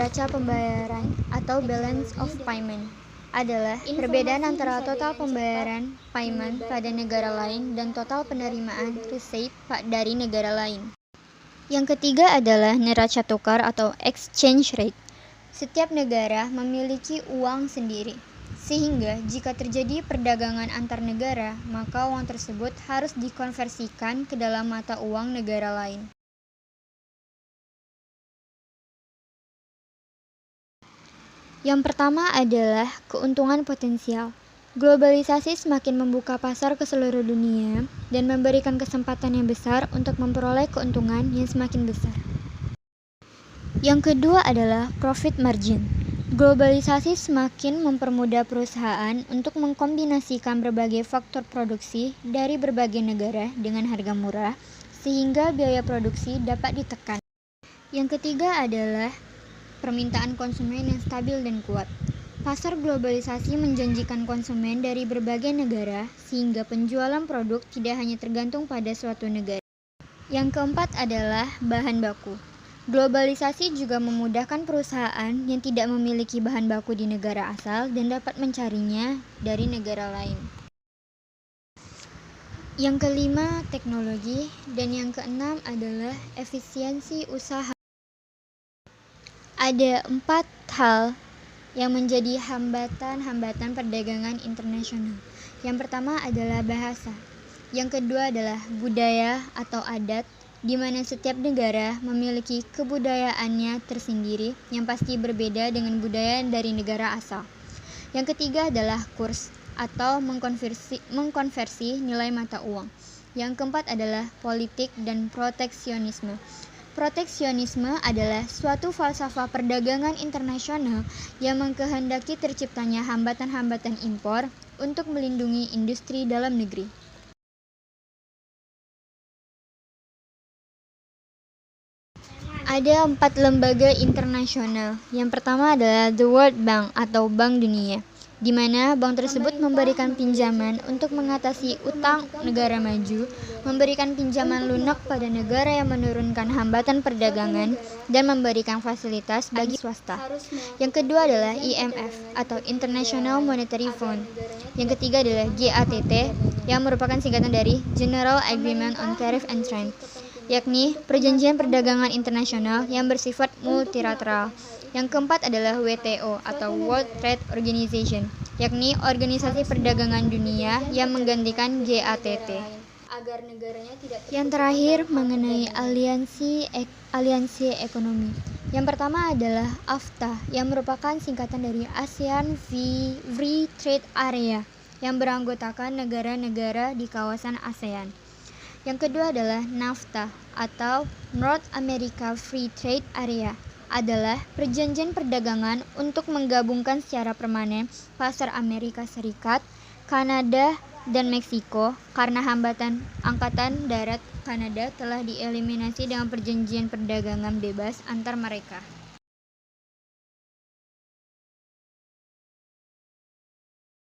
Neraca pembayaran atau balance of payment adalah perbedaan antara total pembayaran payment pada negara lain dan total penerimaan receipt dari negara lain. Yang ketiga adalah neraca tukar atau exchange rate. Setiap negara memiliki uang sendiri, sehingga jika terjadi perdagangan antar negara, maka uang tersebut harus dikonversikan ke dalam mata uang negara lain. Yang pertama adalah keuntungan potensial. Globalisasi semakin membuka pasar ke seluruh dunia dan memberikan kesempatan yang besar untuk memperoleh keuntungan yang semakin besar. Yang kedua adalah profit margin. Globalisasi semakin mempermudah perusahaan untuk mengkombinasikan berbagai faktor produksi dari berbagai negara dengan harga murah, sehingga biaya produksi dapat ditekan. Yang ketiga adalah permintaan konsumen yang stabil dan kuat. Pasar globalisasi menjanjikan konsumen dari berbagai negara, sehingga penjualan produk tidak hanya tergantung pada suatu negara. Yang keempat adalah bahan baku. Globalisasi juga memudahkan perusahaan yang tidak memiliki bahan baku di negara asal dan dapat mencarinya dari negara lain. Yang kelima, teknologi, dan yang keenam adalah efisiensi usaha. Ada 4 hal yang menjadi hambatan perdagangan internasional. Yang pertama adalah bahasa. Yang kedua adalah budaya atau adat, di mana setiap negara memiliki kebudayaannya tersendiri yang pasti berbeda dengan budaya dari negara asal. Yang ketiga adalah kurs atau mengkonversi nilai mata uang. Yang keempat adalah politik dan proteksionisme. Proteksionisme adalah suatu falsafah perdagangan internasional yang mengkehendaki terciptanya hambatan-hambatan impor untuk melindungi industri dalam negeri. Ada 4 lembaga internasional. Yang pertama adalah The World Bank atau Bank Dunia, di mana bank tersebut memberikan pinjaman untuk mengatasi utang negara maju, memberikan pinjaman lunak pada negara yang menurunkan hambatan perdagangan, dan memberikan fasilitas bagi swasta. Yang kedua adalah IMF atau International Monetary Fund. Yang ketiga adalah GATT, yang merupakan singkatan dari General Agreement on Tariff and Trade, yakni perjanjian perdagangan internasional yang bersifat multilateral. Yang keempat adalah WTO atau World Trade Organization, yakni organisasi perdagangan dunia yang menggantikan GATT. Yang terakhir mengenai aliansi ekonomi. Yang pertama adalah AFTA, yang merupakan singkatan dari ASEAN Free Trade Area, yang beranggotakan negara-negara di kawasan ASEAN. Yang kedua adalah NAFTA atau North America Free Trade Area, adalah perjanjian perdagangan untuk menggabungkan secara permanen pasar Amerika Serikat, Kanada, dan Meksiko karena hambatan angkatan darat Kanada telah dieliminasi dengan perjanjian perdagangan bebas antar mereka.